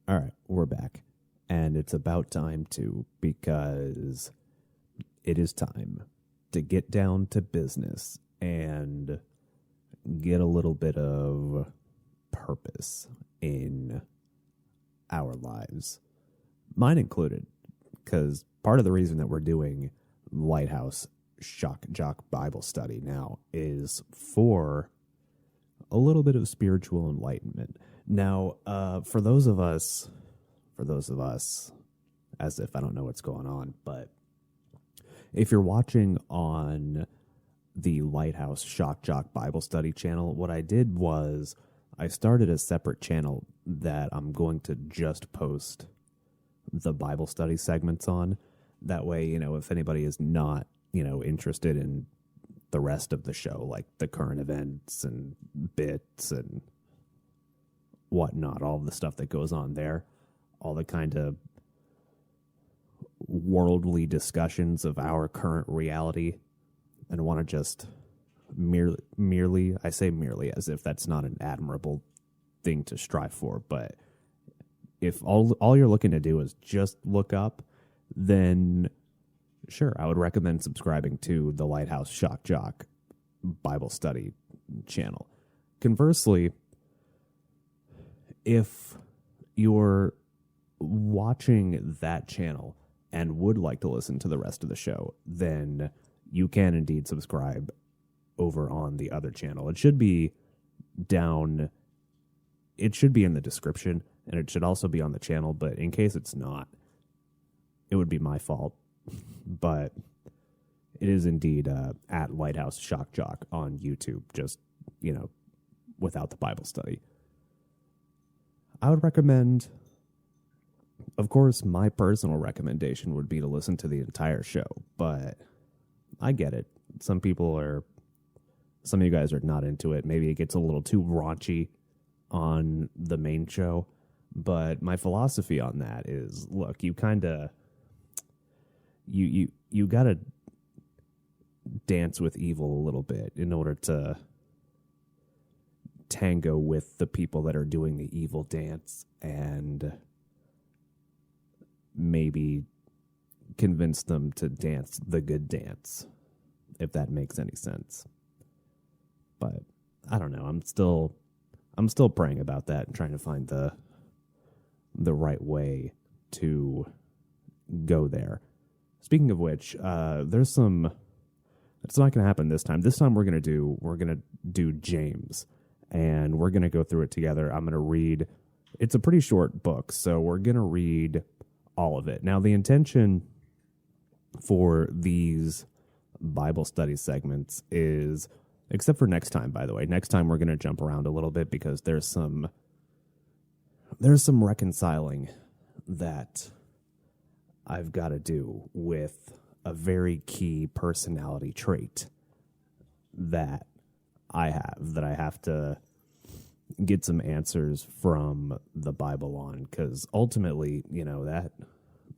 All right, we're back. And it's about time too, because it is time to get down to business and get a little bit of purpose in our lives. Mine included, because part of the reason that we're doing Lighthouse Shock Jock Bible study now is for a little bit of spiritual enlightenment. Now, for those of us, as if I don't know what's going on, but if you're watching on the Lighthouse Shock Jock Bible study channel, what I did was I started a separate channel that I'm going to just post the Bible study segments on. That way, if anybody is not, interested in the rest of the show, like the current events and bits and whatnot, all the stuff that goes on there, all the kind of worldly discussions of our current reality, and want to just merely, I say merely as if that's not an admirable thing to strive for, but if all you're looking to do is just look up, then sure, I would recommend subscribing to the Lighthouse Shock Jock Bible study channel. Conversely, if you're watching that channel and would like to listen to the rest of the show, then you can indeed subscribe over on the other channel. It should be in the description, and it should also be on the channel, but in case it's not, it would be my fault. But it is indeed at Lighthouse Shock Jock on YouTube, just, without the Bible study. I would recommend, of course, my personal recommendation would be to listen to the entire show, but I get it. Some of you guys are not into it. Maybe it gets a little too raunchy on the main show, but my philosophy on that is, look, you kind of, you got to dance with evil a little bit in order to tango with the people that are doing the evil dance and maybe convince them to dance the good dance, if that makes any sense. But I don't know. I'm still praying about that and trying to find the right way to go there. Speaking of which, it's not going to happen this time. This time we're going to do James, and we're going to go through it together. I'm going to read, it's a pretty short book, so we're going to read all of it. Now, the intention for these Bible study segments is, except for next time, by the way, next time we're going to jump around a little bit because there's some reconciling that I've got to do with a very key personality trait that I have to get some answers from the Bible on, because ultimately,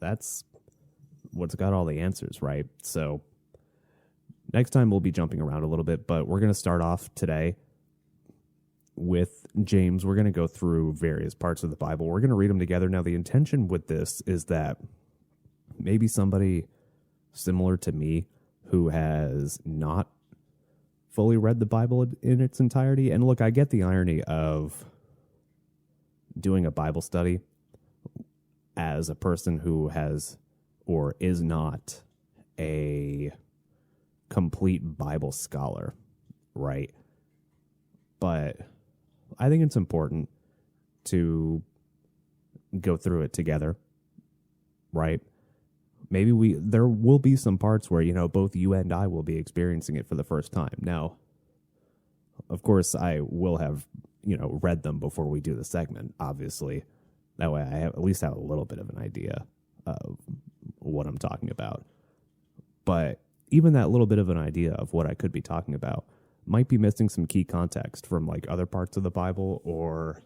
that's what's got all the answers, right? So next time we'll be jumping around a little bit, but we're going to start off today with James. We're going to go through various parts of the Bible. We're going to read them together. Now, the intention with this is that maybe somebody similar to me who has not fully read the Bible in its entirety. And look, I get the irony of doing a Bible study as a person who has or is not a complete Bible scholar, right? But I think it's important to go through it together, right? Maybe there will be some parts where, both you and I will be experiencing it for the first time. Now, of course, I will have, read them before we do the segment, obviously. That way I at least have a little bit of an idea of what I'm talking about. But even that little bit of an idea of what I could be talking about might be missing some key context from like other parts of the Bible or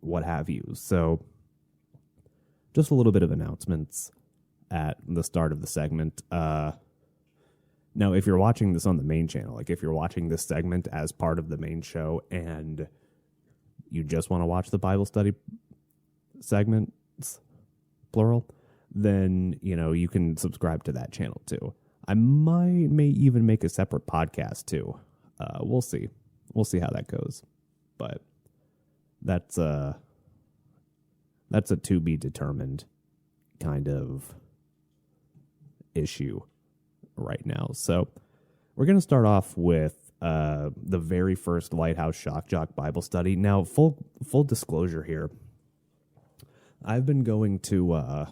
what have you. So just a little bit of announcements at the start of the segment. Now, if you're watching this on the main channel, like if you're watching this segment as part of the main show and you just want to watch the Bible study segments, plural, then, you can subscribe to that channel too. I may even make a separate podcast too. We'll see. We'll see how that goes. But that's a to be determined kind of issue right now. So we're going to start off with the very first Lighthouse Shock Jock Bible study. Now, full disclosure here, I've been going to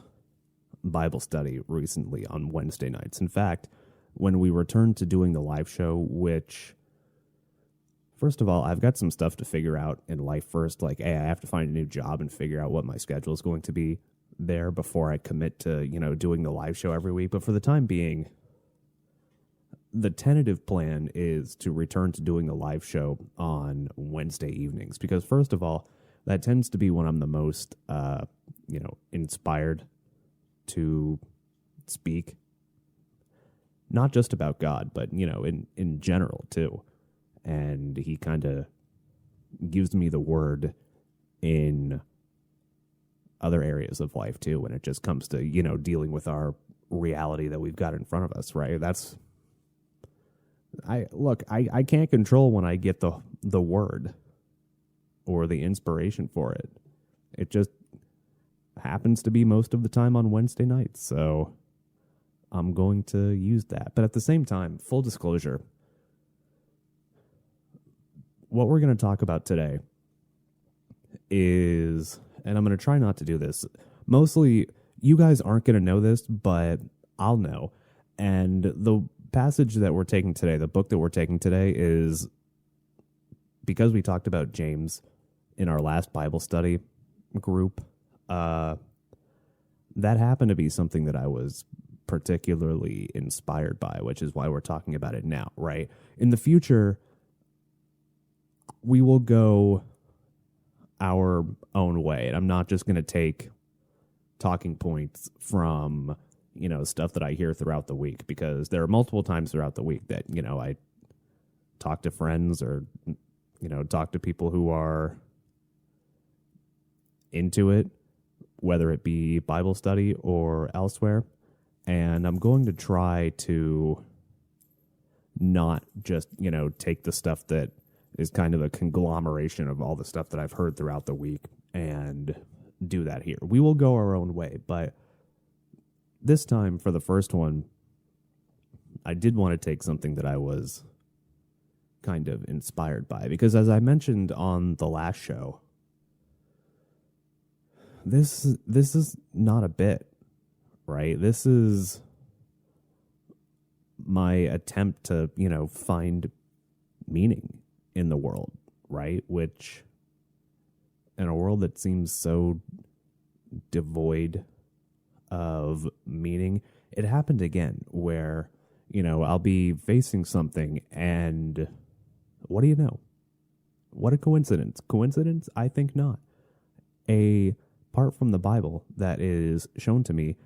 Bible study recently on Wednesday nights. In fact, when we returned to doing the live show, which, first of all, I've got some stuff to figure out in life first. Like, hey, I have to find a new job and figure out what my schedule is going to be there before I commit to, doing the live show every week. But for the time being, the tentative plan is to return to doing the live show on Wednesday evenings. Because, first of all, that tends to be when I'm the most, inspired to speak. Not just about God, but, in general, too. And he kind of gives me the word in other areas of life, too, when it just comes to, dealing with our reality that we've got in front of us, right? I can't control when I get the word or the inspiration for it. It just happens to be most of the time on Wednesday nights, so I'm going to use that. But at the same time, full disclosure, what we're going to talk about today is, and I'm going to try not to do this, mostly you guys aren't going to know this, but I'll know. And the passage that we're taking today, the book that we're taking today, is because we talked about James in our last Bible study group. That happened to be something that I was particularly inspired by, which is why we're talking about it now, right? In the future, we will go our own way, and I'm not just going to take talking points from, stuff that I hear throughout the week, because there are multiple times throughout the week that, I talk to friends or, talk to people who are into it, whether it be Bible study or elsewhere. And I'm going to try to not just, take the stuff that is kind of a conglomeration of all the stuff that I've heard throughout the week and do that here. We will go our own way, but this time for the first one, I did want to take something that I was kind of inspired by, because as I mentioned on the last show, this is not a bit, right? This is my attempt to, find meaning in the world, right? Which, in a world that seems so devoid of meaning, it happened again where, I'll be facing something and what do you know? What a coincidence. Coincidence? I think not. A part from the Bible that is shown to me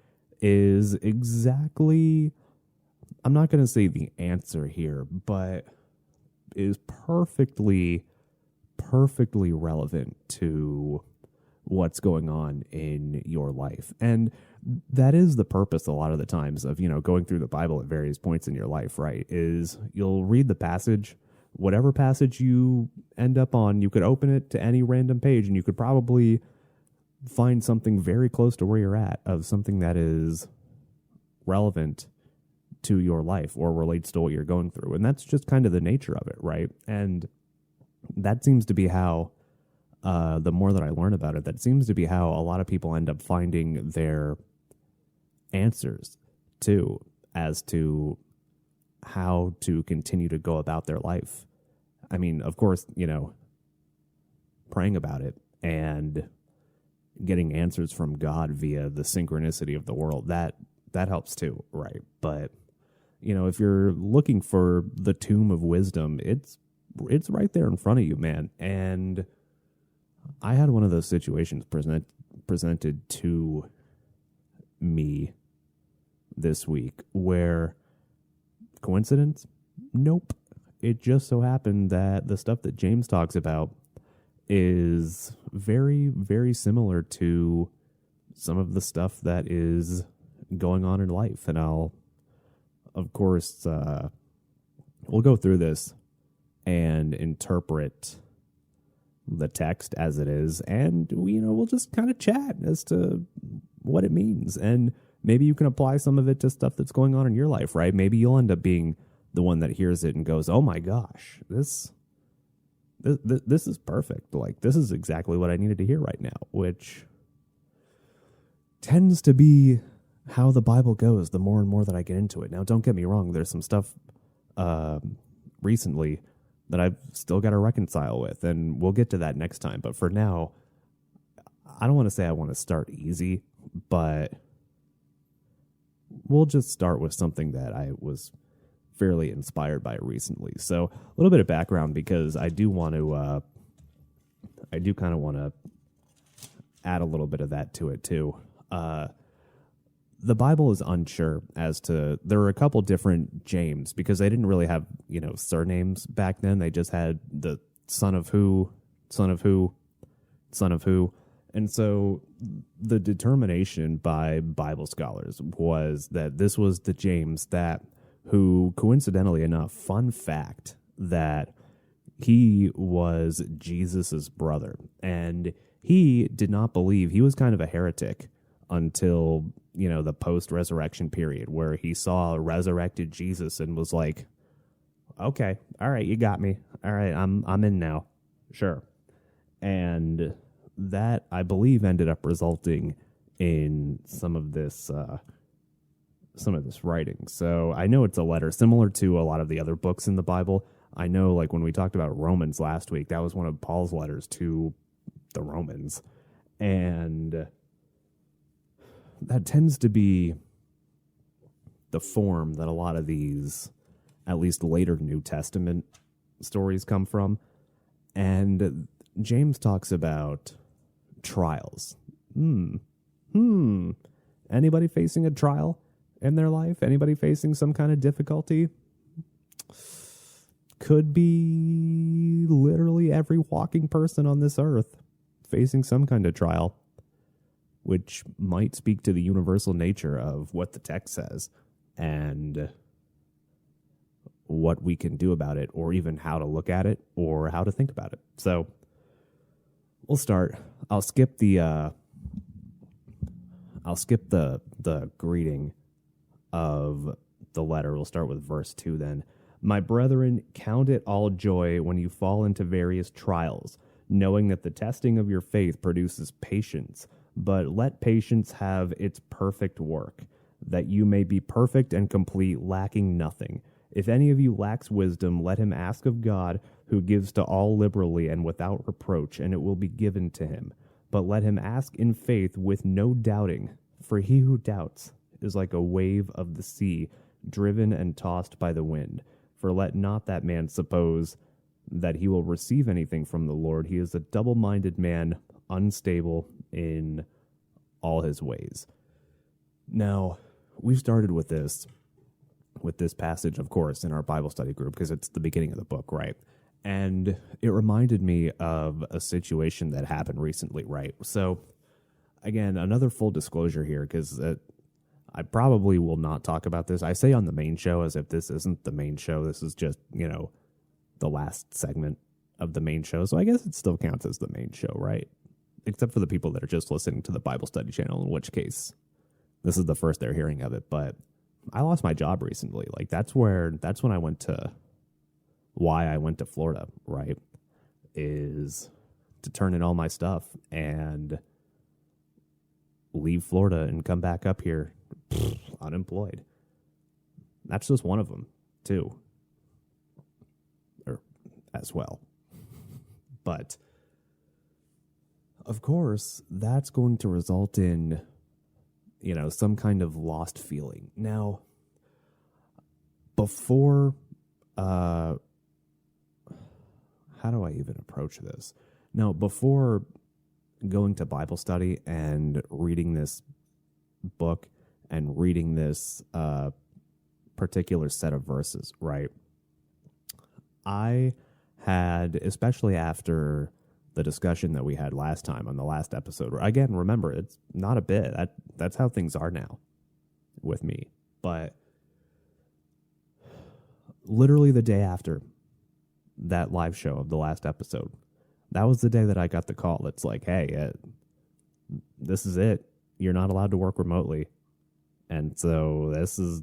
is exactly, I'm not going to say the answer here, but is perfectly relevant to what's going on in your life. And that is the purpose a lot of the times of, going through the Bible at various points in your life, right? Is you'll read the passage, whatever passage you end up on, you could open it to any random page and you could probably find something very close to where you're at, of something that is relevant to your life or relates to what you're going through. And that's just kind of the nature of it, right? And that seems to be how, the more that I learn about it, that seems to be how a lot of people end up finding their answers too, as to how to continue to go about their life. I mean, of course, praying about it and getting answers from God via the synchronicity of the world, that helps too, right? But, if you're looking for the tomb of wisdom, it's right there in front of you, man. And I had one of those situations presented to me this week where, coincidence? Nope. It just so happened that the stuff that James talks about is very, very similar to some of the stuff that is going on in life. And I'll, of course, we'll go through this and interpret the text as it is, and we'll just kind of chat as to what it means, and maybe you can apply some of it to stuff that's going on in your life, right? Maybe you'll end up being the one that hears it and goes, "Oh my gosh, this is perfect. Like, this is exactly what I needed to hear right now," which tends to be how the Bible goes the more and more that I get into it. Now, don't get me wrong. There's some stuff recently that I've still got to reconcile with, and we'll get to that next time. But for now, I don't want to say I want to start easy, but we'll just start with something that I was fairly inspired by recently. So a little bit of background, because I do kind of want to add a little bit of that to it too. The Bible is unsure as to, there are a couple different James, because they didn't really have, surnames back then. They just had the son of who, son of who, son of who. And so the determination by Bible scholars was that this was the James who, coincidentally enough, fun fact, that he was Jesus's brother. And he did not believe, he was kind of a heretic until, the post-resurrection period, where he saw a resurrected Jesus and was like, "Okay, all right, you got me. All right, I'm in now. Sure." And that, I believe, ended up resulting in some of this writing. So I know it's a letter similar to a lot of the other books in the Bible. I know, like when we talked about Romans last week, that was one of Paul's letters to the Romans. And that tends to be the form that a lot of these, at least later New Testament stories, come from. And James talks about trials. Anybody facing a trial in their life? Anybody facing some kind of difficulty? Could be literally every walking person on this earth facing some kind of trial, which might speak to the universal nature of what the text says and what we can do about it, or even how to look at it or how to think about it. So we'll start. I'll skip the greeting of the letter. We'll start with verse 2 then. "My brethren, count it all joy when you fall into various trials, knowing that the testing of your faith produces patience. But let patience have its perfect work, that you may be perfect and complete, lacking nothing. If any of you lacks wisdom, let him ask of God, who gives to all liberally and without reproach, and it will be given to him. But let him ask in faith with no doubting, for he who doubts is like a wave of the sea, driven and tossed by the wind. For let not that man suppose that he will receive anything from the Lord. He is a double-minded man, unstable in all his ways." Now, we started with this passage, of course, in our Bible study group, because it's the beginning of the book, right? And it reminded me of a situation that happened recently, right? So, again, another full disclosure here, because I probably will not talk about this. I say on the main show as if this isn't the main show. This is just, the last segment of the main show. So I guess it still counts as the main show, right? Except for the people that are just listening to the Bible study channel, in which case this is the first they're hearing of it. But I lost my job recently. Like, that's when I went to, why I went to Florida, right? Is to turn in all my stuff and leave Florida and come back up here unemployed. That's just one of them, too. Or as well. But of course, that's going to result in, some kind of lost feeling. Now, before, how do I even approach this? Now, before going to Bible study and reading this book and reading this particular set of verses, right? I had, especially after the discussion that we had last time on the last episode. Again, remember, it's not a bit. That's how things are now with me. But literally the day after that live show of the last episode, that was the day that I got the call. It's like, hey, this is it. You're not allowed to work remotely. And so this is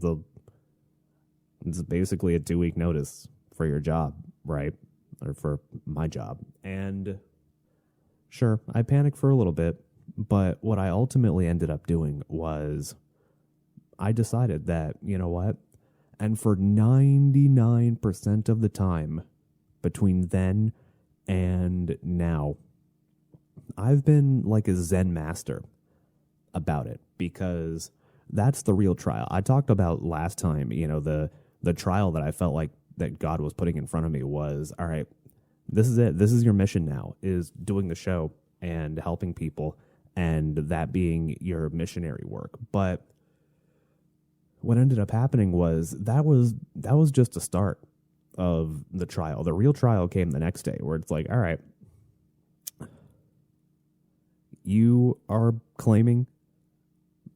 basically a 2-week notice for your job, right? Or for my job. And sure, I panicked for a little bit, but what I ultimately ended up doing was I decided that, you know what? And for 99% of the time between then and now, I've been like a Zen master about it, because that's the real trial. I talked about last time, the trial that I felt like that God was putting in front of me was, all right, this is it. This is your mission now, is doing the show and helping people, and that being your missionary work. But what ended up happening was that was just a start of the trial. The real trial came the next day, where it's like, all right, you are claiming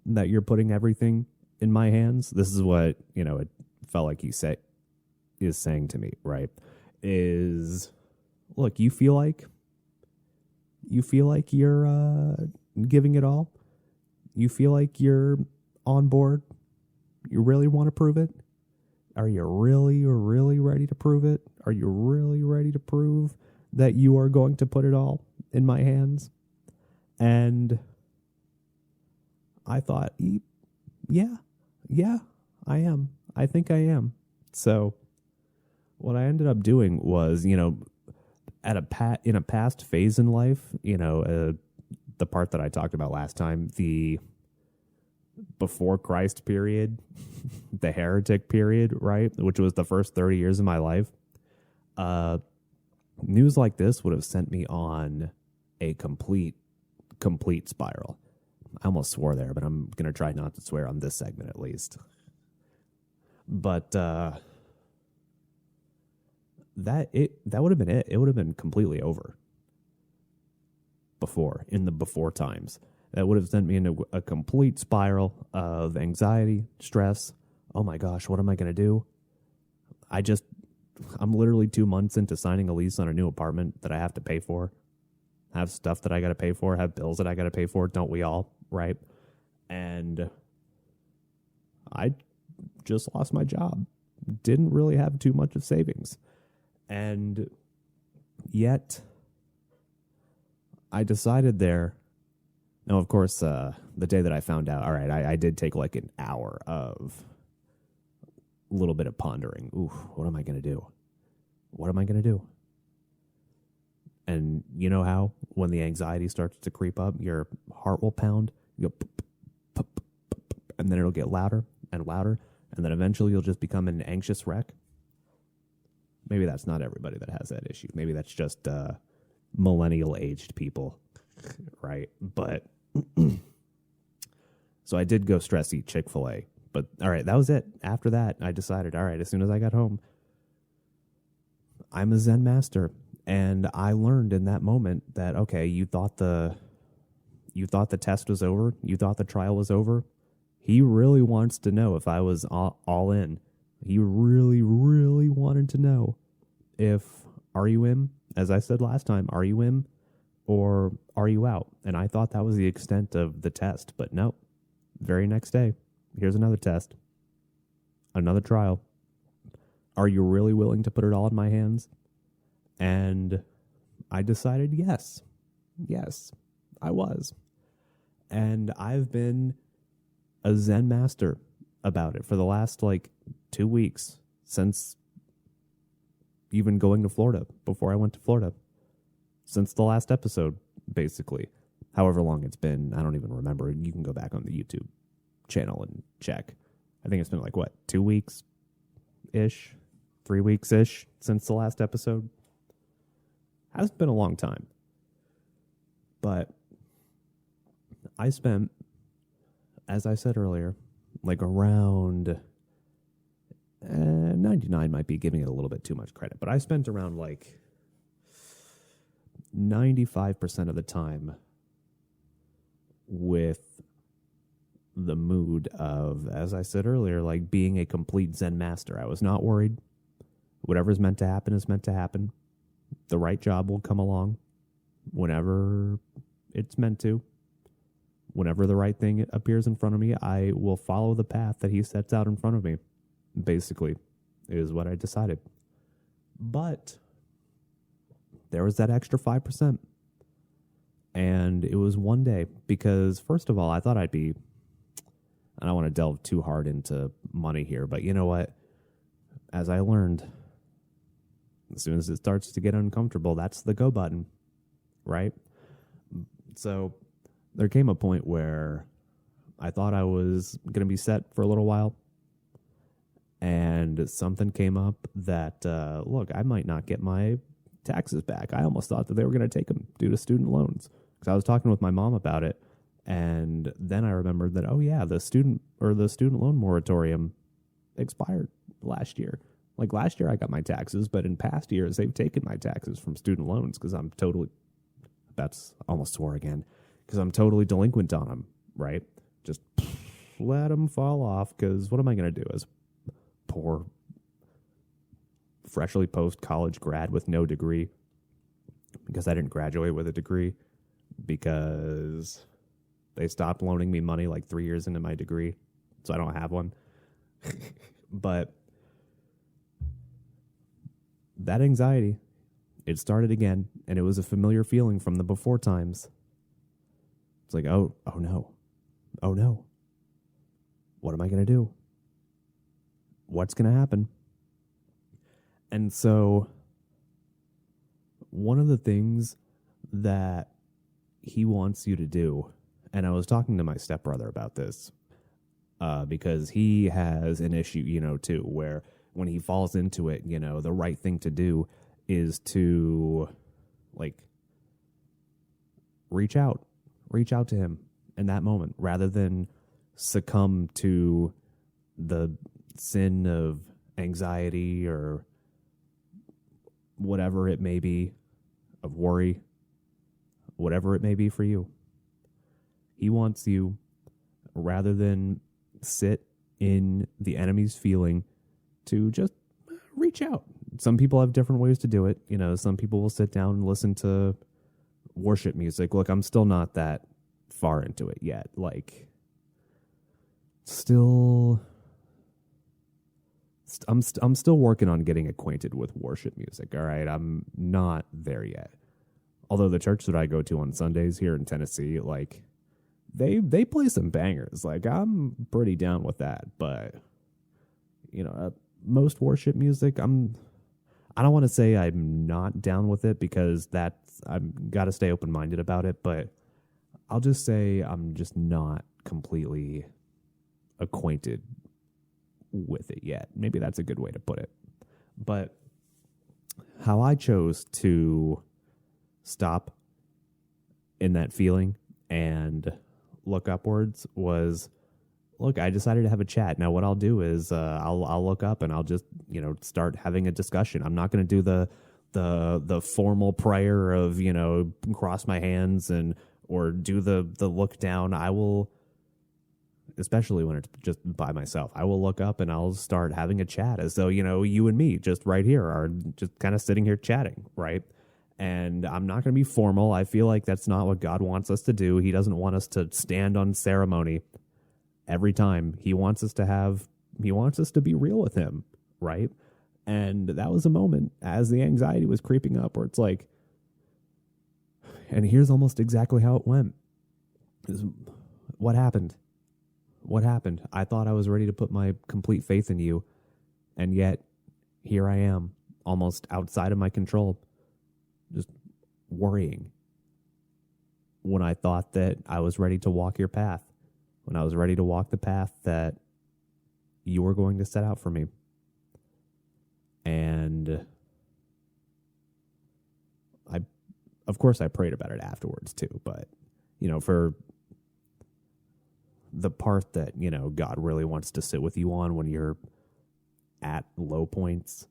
that you're putting everything in my hands. This is what, it felt like is saying to me, right? Is, look, you feel like you're giving it all? You feel like you're on board? You really want to prove it? Are you really, really ready to prove it? Are you really ready to prove that you are going to put it all in my hands? And I thought, yeah, I am. I think I am. So what I ended up doing was, in a past phase in life, the part that I talked about last time, the before Christ period, the heretic period, right, which was the first 30 years of my life, news like this would have sent me on a complete spiral. I almost swore there, but I'm going to try not to swear on this segment at least. But that would have been it. It would have been completely over in the before times. That would have sent me into a complete spiral of anxiety, stress. Oh my gosh, what am I going to do? I'm literally 2 months into signing a lease on a new apartment that I have to pay for. Have stuff that I got to pay for, have bills that I got to pay for. Don't we all, right? And I just lost my job. Didn't really have too much of savings. And yet I decided there. Now, of course, the day that I found out, all right, I did take like an hour of a little bit of pondering. Ooh, what am I going to do? What am I going to do? And you know how when the anxiety starts to creep up, your heart will pound, you go, pop, pop, pop, pop, and then it'll get louder and louder, and then eventually you'll just become an anxious wreck. Maybe that's not everybody that has that issue. Maybe that's just millennial-aged people, right? But so I did go stress eat Chick-fil-A. But all right, that was it. After that, I decided, all right, as soon as I got home, I'm a Zen master. And I learned in that moment that, okay, you thought the test was over. You thought the trial was over. He really wants to know if I was all in. He really, really wanted to know if, are you in? As I said last time, are you in or are you out? And I thought that was the extent of the test. But no, very next day, here's another test, another trial. Are you really willing to put it all in my hands? And I decided yes, I was. And I've been a Zen master about it for the last 2 weeks, since even going to Florida, before I went to Florida, since the last episode, basically. However long it's been, I don't even remember. You can go back on the YouTube channel and check. I think it's been 2 weeks-ish, 3 weeks-ish since the last episode. Hasn't been a long time. But I spent, as I said earlier, around 99 might be giving it a little bit too much credit, but I spent around 95% of the time with the mood of, as I said earlier, like being a complete Zen master. I was not worried. Whatever's meant to happen is meant to happen. The right job will come along whenever it's meant to. Whenever the right thing appears in front of me, I will follow the path that he sets out in front of me, basically, is what I decided. But there was that extra 5%. And it was one day because, first of all, I thought I don't want to delve too hard into money here, but you know what? As I learned, as soon as it starts to get uncomfortable, that's the go button, right? So there came a point where I thought I was going to be set for a little while, and something came up that, look, I might not get my taxes back. I almost thought that they were going to take them due to student loans, because I was talking with my mom about it, and then I remembered that, oh yeah, the student loan moratorium expired last year. Like last year I got my taxes, but in past years they've taken my taxes from student loans because that's almost swore again, because I'm totally delinquent on them, right? Just let them fall off, because what am I going to do as a poor, freshly post-college grad with no degree? Because I didn't graduate with a degree, because they stopped loaning me money like 3 years into my degree, so I don't have one. But that anxiety, it started again, and it was a familiar feeling from the before times. It's like, oh no. What am I going to do? What's going to happen? And so one of the things that he wants you to do, and I was talking to my stepbrother about this, because he has an issue, too, where when he falls into it, the right thing to do is to, like, reach out to him in that moment, rather than succumb to the sin of anxiety or whatever it may be, of worry, whatever it may be for you. He wants you, rather than sit in the enemy's feeling, to just reach out. Some people have different ways to do it. Some people will sit down and listen to worship music. Look, I'm still not that far into it yet. Like, I'm still working on getting acquainted with worship music. All right, I'm not there yet. Although the church that I go to on Sundays here in Tennessee, like, they play some bangers. Like, I'm pretty down with that. But most worship music, I don't want to say I'm not down with it, because I've got to stay open-minded about it, but I'll just say I'm just not completely acquainted with it yet. Maybe that's a good way to put it. But how I chose to stop in that feeling and look upwards was, look, I decided to have a chat. Now what I'll do is I'll look up and I'll just, start having a discussion. I'm not going to do the formal prayer of, cross my hands or do the look down. I will, especially when it's just by myself, I will look up and I'll start having a chat as though, you and me just right here are just kind of sitting here chatting, right? And I'm not going to be formal. I feel like that's not what God wants us to do. He doesn't want us to stand on ceremony every time. He wants us to be real with him, right? And that was a moment as the anxiety was creeping up where it's like, and here's almost exactly how it went. What happened? I thought I was ready to put my complete faith in you, and yet here I am, almost outside of my control, just worrying when I thought that I was ready to walk your path, when I was ready to walk the path that you were going to set out for me. And of course I prayed about it afterwards too, but for the part that, God really wants to sit with you on when you're at low points,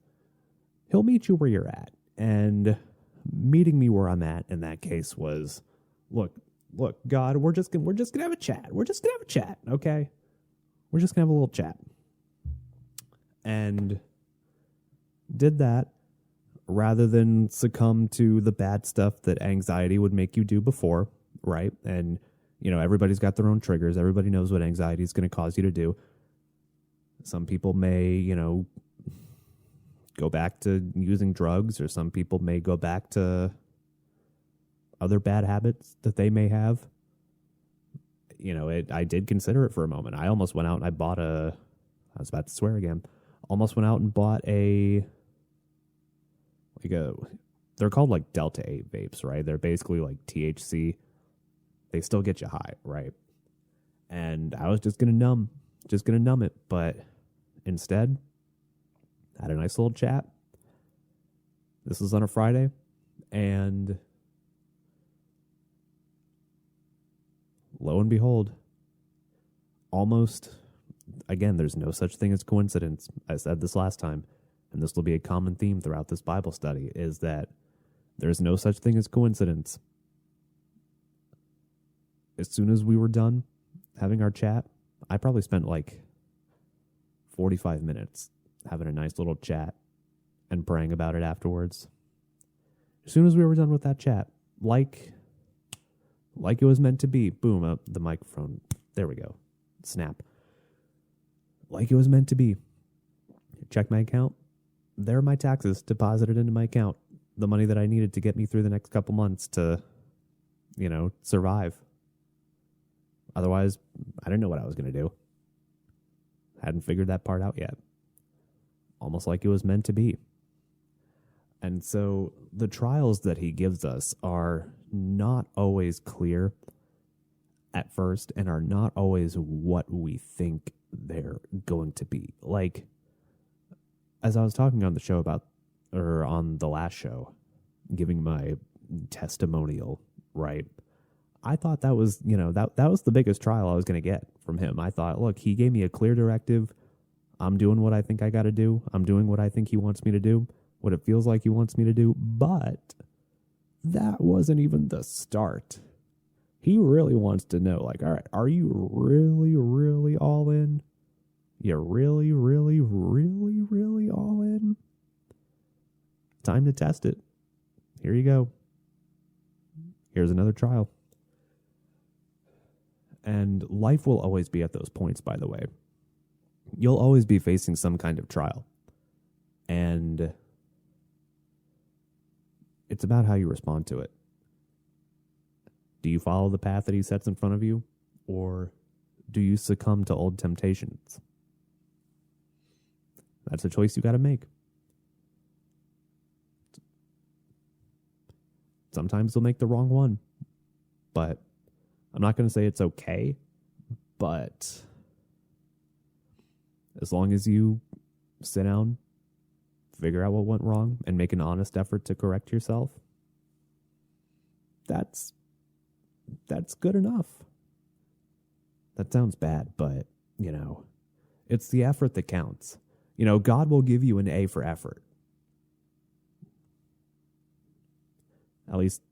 he'll meet you where you're at. And meeting me where I'm at in that case was, look, God, we're just gonna have a chat. We're just gonna have a chat, okay? We're just gonna have a little chat. And did that rather than succumb to the bad stuff that anxiety would make you do before, right? And, everybody's got their own triggers. Everybody knows what anxiety is going to cause you to do. Some people may, go back to using drugs, or some people may go back to other bad habits that they may have. I did consider it for a moment. I almost went out and I was about to swear again. Almost went out and bought they're called like Delta 8 vapes, right? They're basically like THC. They still get you high, right? And I was just going to numb it. But instead, had a nice little chat. This was on a Friday. And lo and behold, again, there's no such thing as coincidence. I said this last time, and this will be a common theme throughout this Bible study, is that there's no such thing as coincidence. As soon as we were done having our chat, I probably spent like 45 minutes having a nice little chat and praying about it afterwards. As soon as we were done with that chat, like it was meant to be, boom, up the microphone. There we go. Snap. Like it was meant to be. Check my account. There are my taxes deposited into my account. The money that I needed to get me through the next couple months to, survive. Otherwise, I didn't know what I was going to do. Hadn't figured that part out yet. Almost like it was meant to be. And so the trials that he gives us are not always clear at first and are not always what we think they're going to be. Like, as I was talking on the show on the last show, giving my testimonial, right? I thought that was, that was the biggest trial I was going to get from him. I thought, look, he gave me a clear directive. I'm doing what I think I got to do. I'm doing what I think he wants me to do, what it feels like he wants me to do. But that wasn't even the start. He really wants to know, like, all right, are you really, really all in? You really, really, really, really all in? Time to test it. Here you go. Here's another trial. And life will always be at those points, by the way. You'll always be facing some kind of trial. And it's about how you respond to it. Do you follow the path that he sets in front of you? Or do you succumb to old temptations? That's a choice you got to make. Sometimes you'll make the wrong one. But I'm not going to say it's okay. But as long as you sit down, figure out what went wrong, and make an honest effort to correct yourself, that's good enough. That sounds bad, but, it's the effort that counts. God will give you an A for effort. At least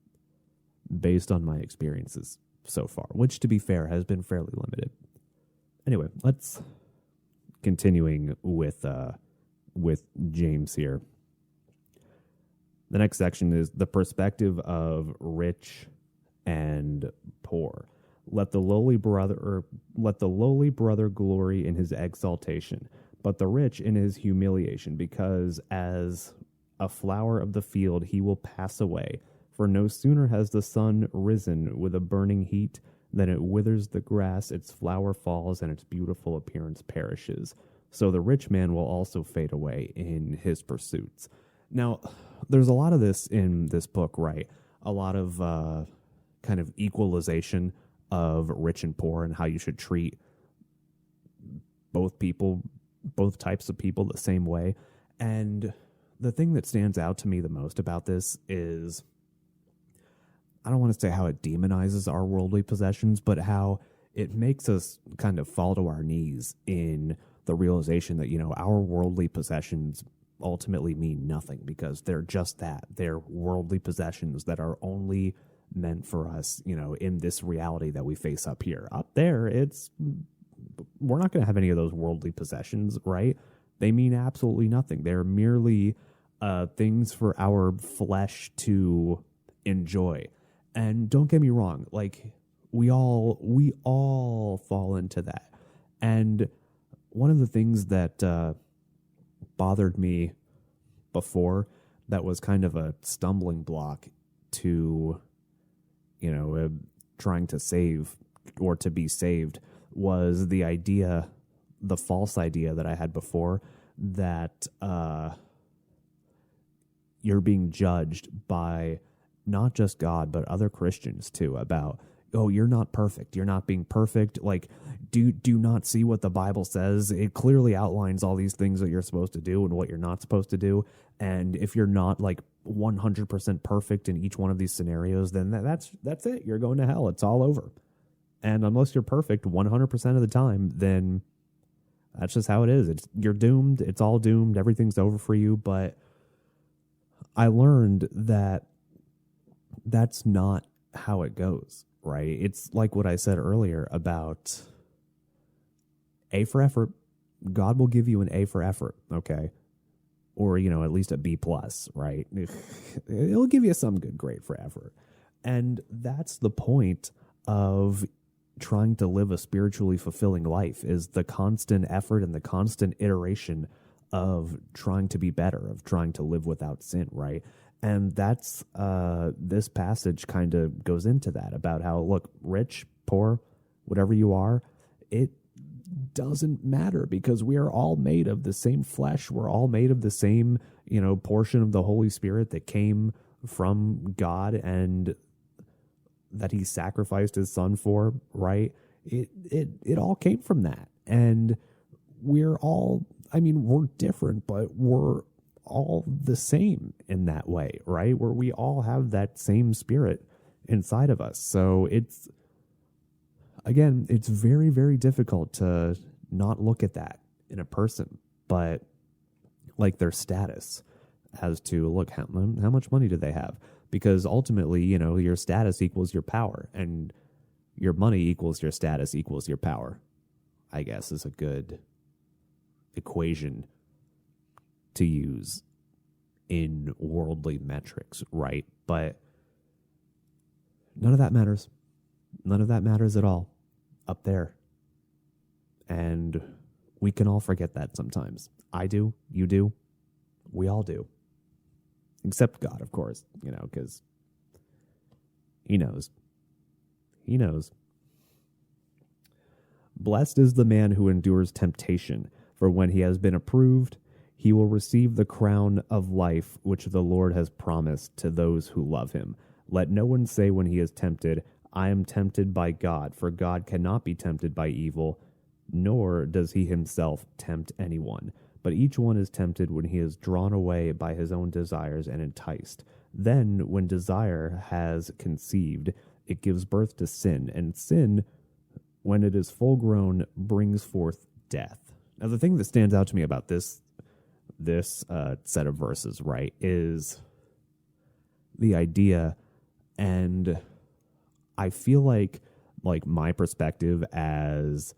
based on my experiences so far, which, to be fair, has been fairly limited. Anyway, let's continuing with James here. The next section is the perspective of rich and poor. Let the lowly brother glory in his exaltation, but the rich in his humiliation, because as a flower of the field he will pass away. For no sooner has the sun risen with a burning heat than it withers the grass, its flower falls, and its beautiful appearance perishes. So the rich man will also fade away in his pursuits. Now, there's a lot of this in this book, right? A lot of kind of equalization of rich and poor and how you should treat both types of people the same way. And the thing that stands out to me the most about this is, I don't want to say how it demonizes our worldly possessions, but how it makes us kind of fall to our knees in the realization that, our worldly possessions ultimately mean nothing because they're just that. They're worldly possessions that are only meant for us, in this reality that we face up here. Up there, we're not going to have any of those worldly possessions, right? They mean absolutely nothing. They're merely things for our flesh to enjoy. And don't get me wrong, like we all fall into that. And one of the things that bothered me before, that was kind of a stumbling block to, trying to save or to be saved, was the false idea that I had before that you're being judged by not just God, but other Christians too, about, oh, you're not perfect. You're not being perfect. Like, do not see what the Bible says. It clearly outlines all these things that you're supposed to do and what you're not supposed to do. And if you're not like 100% perfect in each one of these scenarios, then that's it. You're going to hell. It's all over. And unless you're perfect 100% of the time, then that's just how it is. You're doomed. It's all doomed. Everything's over for you. But I learned that that's not how it goes, right? It's like what I said earlier about A for effort. God will give you an A for effort, okay? Or, at least a B plus, right? It'll give you some good grade for effort. And that's the point of trying to live a spiritually fulfilling life, is the constant effort and the constant iteration of trying to be better, of trying to live without sin, right? And that's this passage kind of goes into that, about how, look, rich, poor, whatever you are, it doesn't matter, because we are all made of the same flesh. We're all made of the same, portion of the Holy Spirit that came from God and that he sacrificed his son for, right? It all came from that. And we're all, we're different, but we're all the same in that way, right? Where we all have that same spirit inside of us. So it's very, very difficult to not look at that in a person, but like their status as to, look, how much money do they have? Because ultimately, your status equals your power, and your money equals your status equals your power, I guess, is a good equation to use in worldly metrics, right? But none of that matters. None of that matters at all up there. And we can all forget that sometimes. I do, you do, we all do. Except God, of course, because he knows. He knows. Blessed is the man who endures temptation, for when he has been approved, he will receive the crown of life which the Lord has promised to those who love him. Let no one say when he is tempted, I am tempted by God, for God cannot be tempted by evil, nor does he himself tempt anyone. But each one is tempted when he is drawn away by his own desires and enticed. Then, when desire has conceived, it gives birth to sin, and sin, when it is full grown, brings forth death. Now, the thing that stands out to me about this set of verses, right, is the idea, and I feel like my perspective as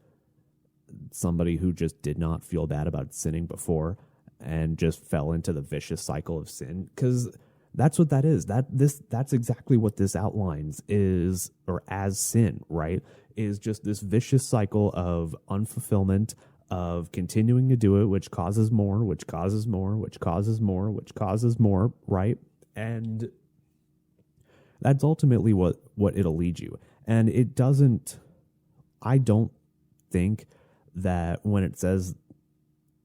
somebody who just did not feel bad about sinning before and just fell into the vicious cycle of sin, because that's what that is. That's exactly what this outlines is, or as sin, right? Is just this vicious cycle of unfulfillment, of continuing to do it, which causes more, which causes more, which causes more, which causes more, right? And that's ultimately what it'll lead you. And it doesn't, I don't think that when it says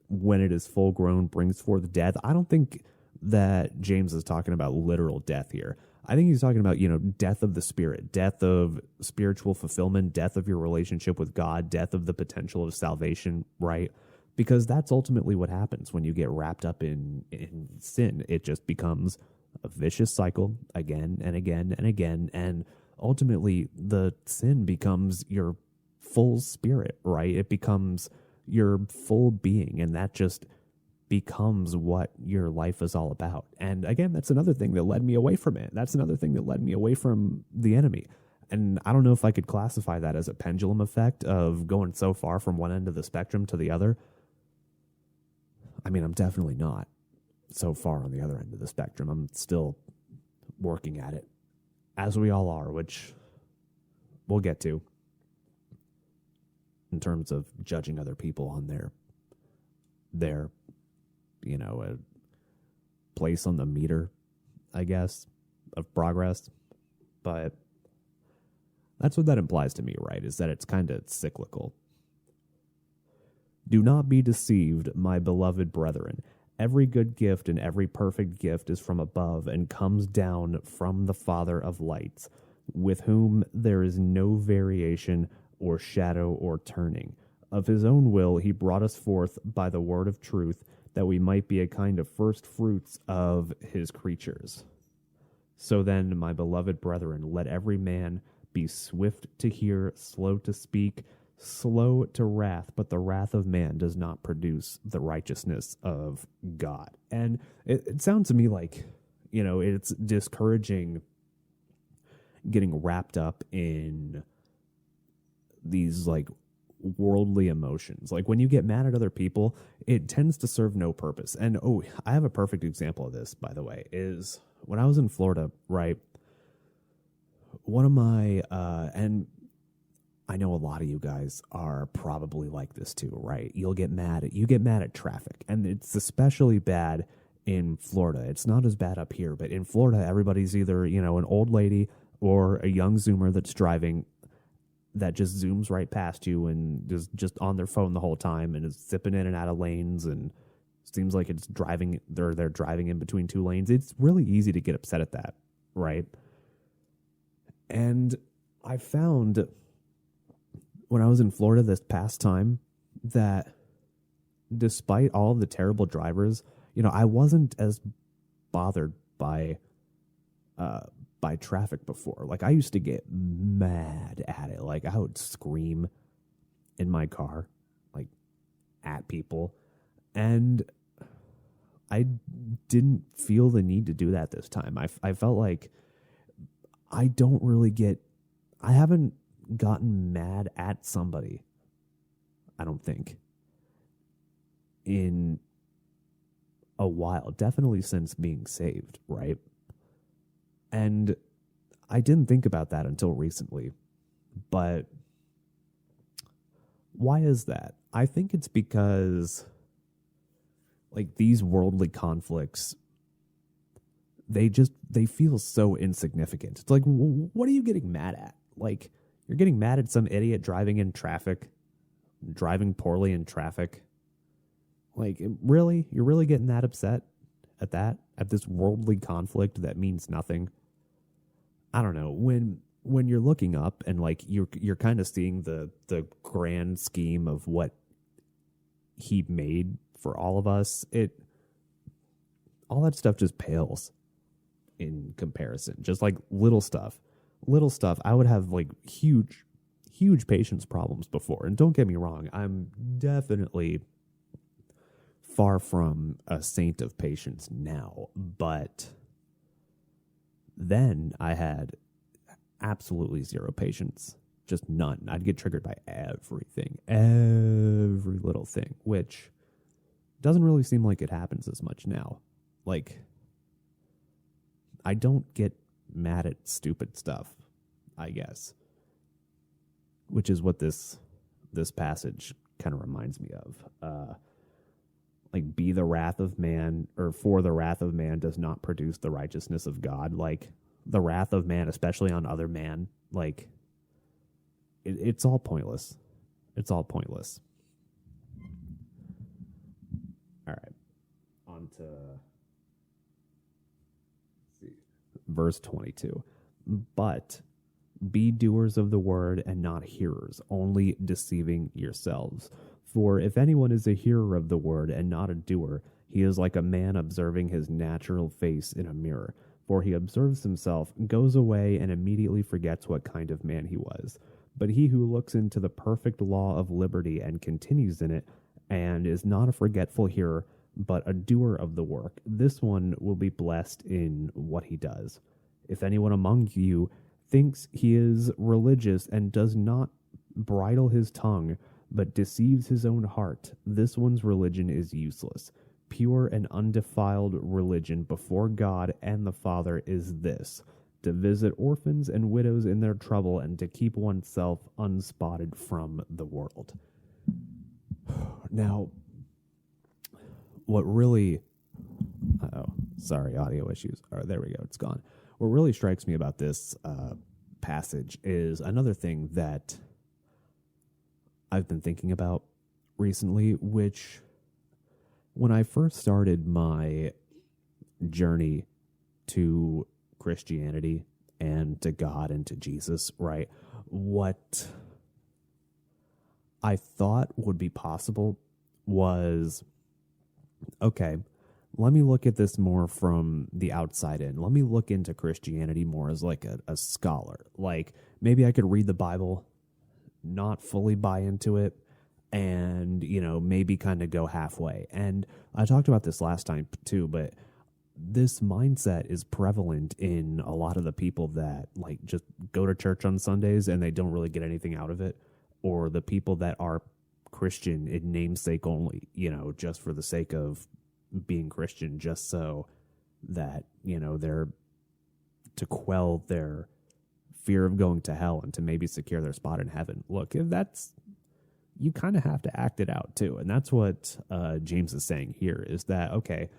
when it is full grown brings forth death, I don't think that James is talking about literal death here. I think he's talking about, death of the spirit, death of spiritual fulfillment, death of your relationship with God, death of the potential of salvation, right? Because that's ultimately what happens when you get wrapped up in sin. It just becomes a vicious cycle again and again and again. And ultimately the sin becomes your full spirit, right? It becomes your full being. And that just becomes what your life is all about. And again, that's another thing that led me away from it. That's another thing that led me away from the enemy. And I don't know if I could classify that as a pendulum effect of going so far from one end of the spectrum to the other. I mean, I'm definitely not so far on the other end of the spectrum. I'm still working at it, as we all are, which we'll get to in terms of judging other people on their a place on the meter, I guess, of progress. But that's what that implies to me, right? Is that it's kind of cyclical. Do not be deceived, my beloved brethren. Every good gift and every perfect gift is from above and comes down from the Father of lights, with whom there is no variation or shadow or turning. Of his own will he brought us forth by the word of truth, that we might be a kind of first fruits of his creatures. So then, my beloved brethren, let every man be swift to hear, slow to speak, slow to wrath, but the wrath of man does not produce the righteousness of God. And it sounds to me like, it's discouraging getting wrapped up in these like worldly emotions. Like when you get mad at other people, it tends to serve no purpose. And I have a perfect example of this, by the way, is when I was in Florida, right? One of my, and I know a lot of you guys are probably like this too, right? You get mad at traffic, and it's especially bad in Florida. It's not as bad up here, but in Florida, everybody's either, an old lady or a young Zoomer that's driving that just zooms right past you and is just on their phone the whole time and is zipping in and out of lanes, and seems like it's driving, they're driving in between two lanes. It's really easy to get upset at that, right? And I found when I was in Florida this past time that despite all of the terrible drivers, I wasn't as bothered by traffic before. Like I used to get mad at it. Like I would scream in my car, like at people. And I didn't feel the need to do that this time. I felt like I haven't gotten mad at somebody, I don't think, in a while. Definitely since being saved, right? And I didn't think about that until recently. But why is that? I think it's because like these worldly conflicts, they feel so insignificant. It's like, what are you getting mad at? Like, you're getting mad at some idiot driving poorly in traffic. Like, really? You're really getting that upset at that? At this worldly conflict that means nothing? I don't know. When you're looking up and like you're kind of seeing the grand scheme of what he made for all of us, all that stuff just pales in comparison. Just like little stuff. I would have like huge patience problems before. And don't get me wrong, I'm definitely far from a saint of patience now, but then I had absolutely zero patience, just none. I'd get triggered by everything, every little thing, which doesn't really seem like it happens as much now. Like, I don't get mad at stupid stuff, I guess, which is what this passage kind of reminds me of. Like, be the wrath of man, or for the wrath of man does not produce the righteousness of God. Like, the wrath of man, especially on other man, like, it's all pointless. It's all pointless. All right. On to verse 22. But be doers of the word and not hearers, only deceiving yourselves. For if anyone is a hearer of the word and not a doer, he is like a man observing his natural face in a mirror. For he observes himself, goes away, and immediately forgets what kind of man he was. But he who looks into the perfect law of liberty and continues in it, and is not a forgetful hearer, but a doer of the work. This one will be blessed in what he does. If anyone among you thinks he is religious and does not bridle his tongue, but deceives his own heart, this one's religion is useless. Pure and undefiled religion before God and the Father is this: to visit orphans and widows in their trouble and to keep oneself unspotted from the world. Now, what really... sorry, audio issues. All right, there we go. It's gone. What really strikes me about this passage is another thing that I've been thinking about recently, which when I first started my journey to Christianity and to God and to Jesus, right, what I thought would be possible was, okay, let me look at this more from the outside in. Let me look into Christianity more as like a scholar. Like maybe I could read the Bible, not fully buy into it, and, you know, maybe kind of go halfway. And I talked about this last time too, but this mindset is prevalent in a lot of the people that like just go to church on Sundays and they don't really get anything out of it, or the people that are Christian in namesake only, you know, just for the sake of being Christian, just so that, you know, they're to quell their fear of going to hell and to maybe secure their spot in heaven. Look, if that's, you kind of have to act it out too. And that's what James is saying here, is that, okay,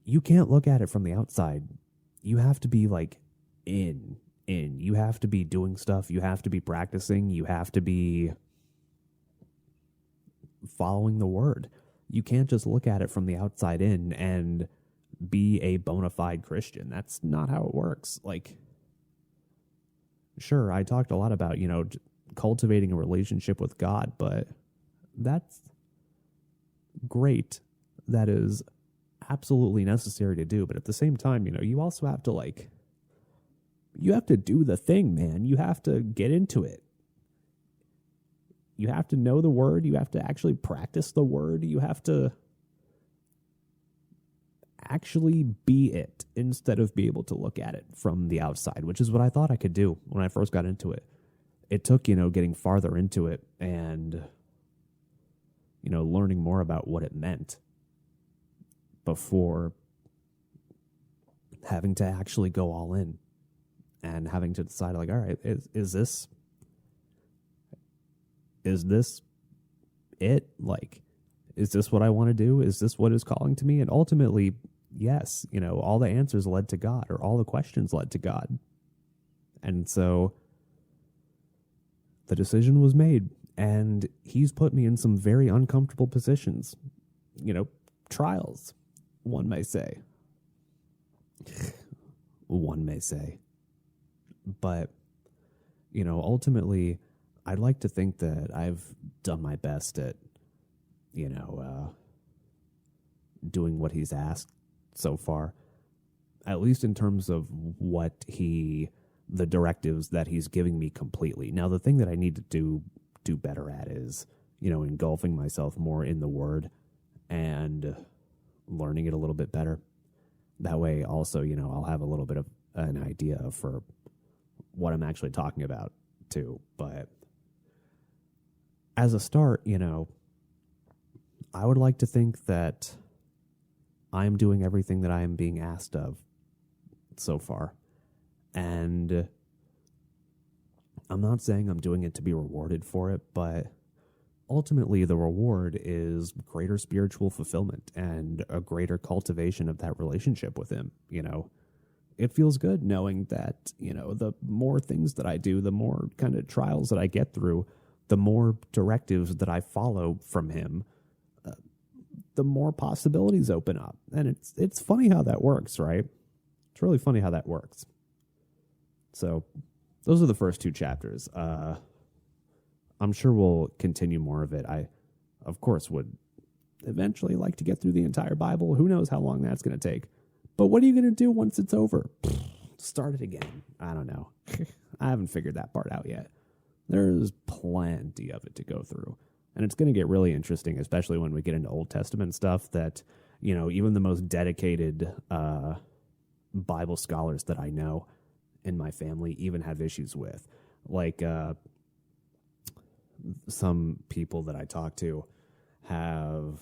you can't look at it from the outside. You have to be like in. You have to be doing stuff. You have to be practicing. You have to be following the word. You can't just look at it from the outside in and be a bona fide Christian. That's not how it works. Like, sure, I talked a lot about, you know, cultivating a relationship with God, but that's great. That is absolutely necessary to do. But at the same time, you know, you also have to like, you have to do the thing, man. You have to get into it. You have to know the word. You have to actually practice the word. You have to actually be it instead of be able to look at it from the outside, which is what I thought I could do when I first got into it. It took, you know, getting farther into it and, you know, learning more about what it meant before having to actually go all in and having to decide, like, all right, is this it? Like, is this what I want to do? Is this what is calling to me? And ultimately, yes, you know, all the answers led to God, or all the questions led to God. And so the decision was made, and he's put me in some very uncomfortable positions, you know, trials, one may say. One may say. But, you know, ultimately, I'd like to think that I've done my best at, you know, doing what he's asked so far, at least in terms of what the directives that he's giving me completely. Now, the thing that I need to do better at is, you know, engulfing myself more in the word and learning it a little bit better. That way also, you know, I'll have a little bit of an idea for what I'm actually talking about too. But as a start, you know, I would like to think that I'm doing everything that I am being asked of so far. And I'm not saying I'm doing it to be rewarded for it, but ultimately the reward is greater spiritual fulfillment and a greater cultivation of that relationship with him. You know, it feels good knowing that, you know, the more things that I do, the more kind of trials that I get through, the more directives that I follow from him, the more possibilities open up. And it's funny how that works, right? It's really funny how that works. So those are the first two chapters. I'm sure we'll continue more of it. I, of course, would eventually like to get through the entire Bible. Who knows how long that's going to take? But what are you going to do once it's over? Start it again. I don't know. I haven't figured that part out yet. There's plenty of it to go through. And it's going to get really interesting, especially when we get into Old Testament stuff that even the most dedicated Bible scholars that I know in my family even have issues with. Like some people that I talk to have,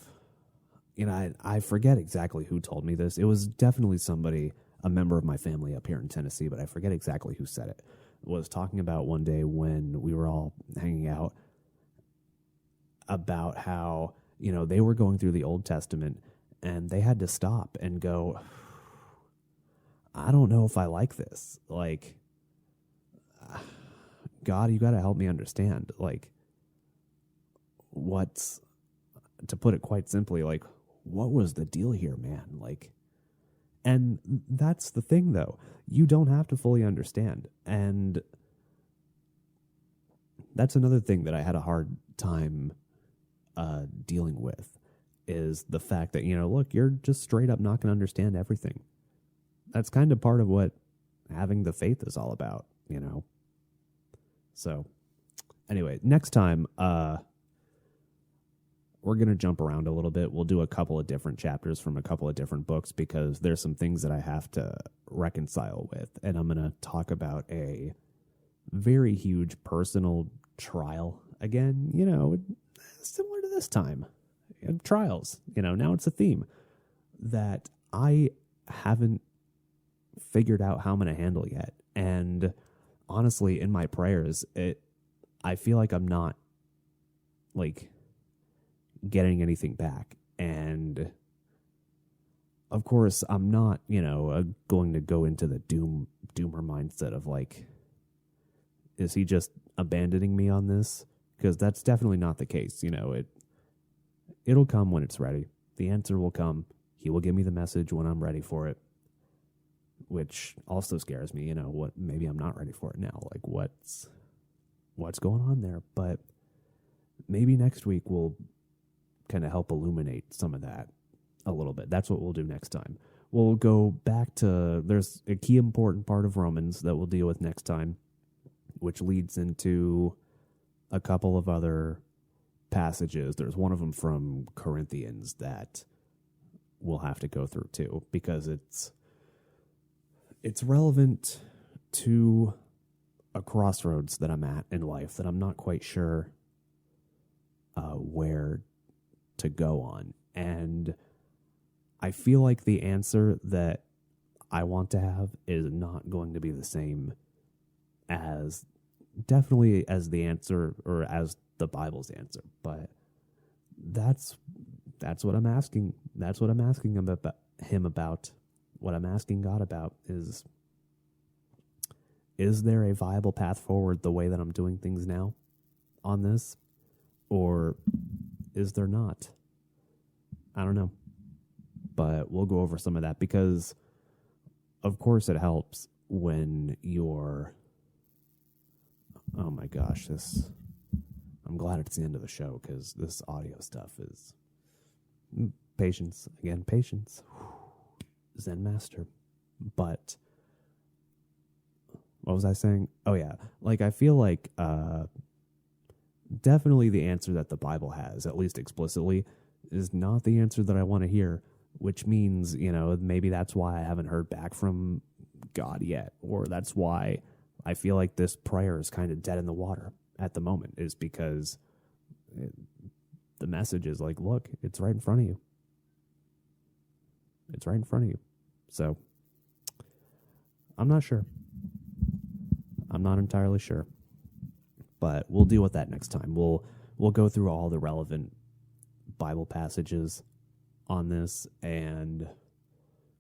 I forget exactly who told me this. It was definitely somebody, a member of my family up here in Tennessee, but I forget exactly who said it. Was talking about one day when we were all hanging out about how, they were going through the Old Testament and they had to stop and go, I don't know if I like this. Like, God, you got to help me understand. Like, to put it quite simply, like, what was the deal here, man? Like, and that's the thing, though. You don't have to fully understand. And that's another thing that I had a hard time dealing with, is the fact that, look, you're just straight up not going to understand everything. That's kind of part of what having the faith is all about, So, anyway, next time, we're going to jump around a little bit. We'll do a couple of different chapters from a couple of different books because there's some things that I have to reconcile with. And I'm going to talk about a very huge personal trial again, similar to this time. Trials, now it's a theme that I haven't figured out how I'm going to handle yet. And honestly, in my prayers, I feel like I'm not getting anything back. And of course, I'm not, going to go into the doomer mindset of is he just abandoning me on this? Because that's definitely not the case. It'll come when it's ready. The answer will come. He will give me the message when I'm ready for it, which also scares me. Maybe I'm not ready for it now. Like, what's going on there? But maybe next week we'll kind of help illuminate some of that a little bit. That's what we'll do next time. We'll go back to, there's a key important part of Romans that we'll deal with next time, which leads into a couple of other passages. There's one of them from Corinthians that we'll have to go through too, because it's relevant to a crossroads that I'm at in life that I'm not quite sure where to go on. And I feel like the answer that I want to have is not going to be the same as definitely as the answer or as the Bible's answer. But that's what I'm asking. That's what I'm asking him about. What I'm asking God about is there a viable path forward the way that I'm doing things now on this? Or is there not? I don't know. But we'll go over some of that because, of course, it helps when you're... Oh my gosh, I'm glad it's the end of the show because this audio stuff is... Patience. Again, patience. Zen master. But what was I saying? Oh, yeah. I feel like definitely the answer that the Bible has, at least explicitly, is not the answer that I want to hear, which means, maybe that's why I haven't heard back from God yet, or that's why I feel like this prayer is kind of dead in the water at the moment, is because the message is look, it's right in front of you. It's right in front of you. So, I'm not sure. I'm not entirely sure. But we'll deal with that next time. We'll go through all the relevant Bible passages on this, and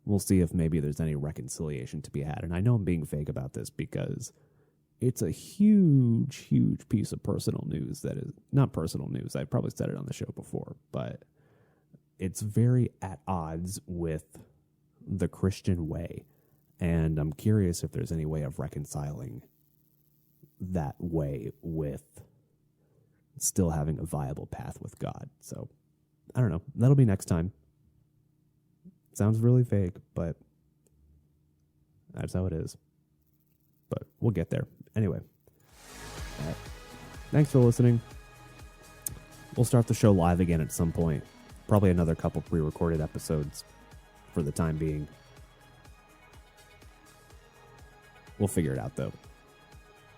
we'll see if maybe there's any reconciliation to be had. And I know I'm being fake about this because it's a huge, huge piece of personal news that is not personal news. I probably said it on the show before, but it's very at odds with the Christian way. And I'm curious if there's any way of reconciling that way with still having a viable path with God. So, I don't know. That'll be next time. Sounds really vague, but that's how it is. But we'll get there. Anyway, thanks for listening. We'll start the show live again at some point. Probably another couple pre-recorded episodes for the time being. We'll figure it out, though.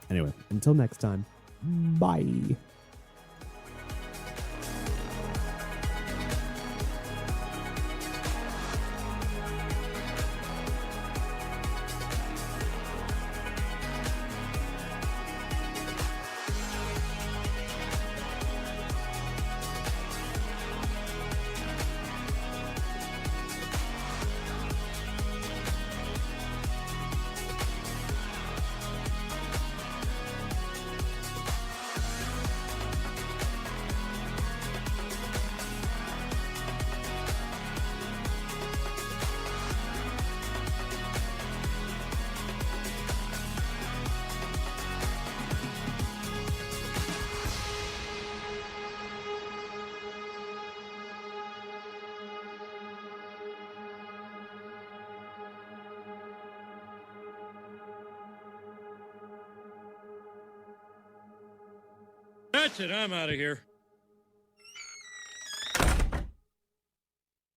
Anyway, until next time, bye. That's it. I'm out of here.